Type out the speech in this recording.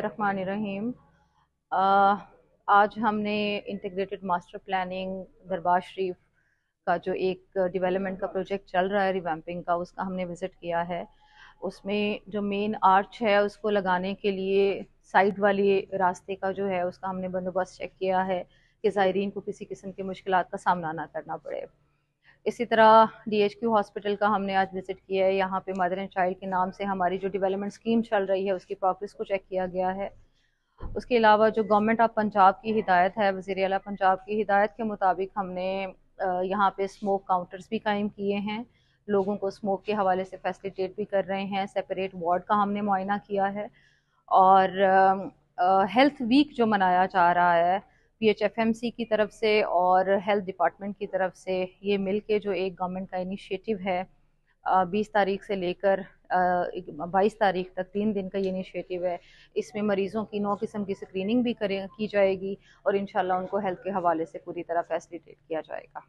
बिस्मिल्लाहिर्रहमानिर्रहीम। आज हमने इंटीग्रेटेड मास्टर प्लानिंग दरबार शरीफ का जो एक डेवलपमेंट का प्रोजेक्ट चल रहा है रिवैम्पिंग का, उसका हमने विज़िट किया है। उसमें जो मेन आर्च है उसको लगाने के लिए साइड वाले रास्ते का जो है उसका हमने बंदोबस्त चेक किया है कि ज़ायरीन को किसी किस्म की मुश्किलात का सामना ना करना पड़े। इसी तरह DHQ हॉस्पिटल का हमने आज विज़िट किया है। यहाँ पे मदर एंड चाइल्ड के नाम से हमारी जो डेवलपमेंट स्कीम चल रही है उसकी प्रोग्रेस को चेक किया गया है। उसके अलावा जो गवर्नमेंट ऑफ पंजाब की हिदायत है, वज़ीर आला पंजाब की हिदायत के मुताबिक हमने यहाँ पे स्मोक काउंटर्स भी कायम किए हैं, लोगों को स्मोक के हवाले से फैसिलिटेट भी कर रहे हैं। सेपरेट वार्ड का हमने मुआयना किया है और हेल्थ वीक जो मनाया जा रहा है PHFMC की तरफ से और हेल्थ डिपार्टमेंट की तरफ से, ये मिल के जो एक गवर्नमेंट का इनिशिएटिव है, 20 तारीख से लेकर 22 तारीख तक 3 दिन का ये इनिशिएटिव है। इसमें मरीज़ों की 9 किस्म की स्क्रीनिंग भी की जाएगी और इंशाल्लाह उनको हेल्थ के हवाले से पूरी तरह फैसिलिटेट किया जाएगा।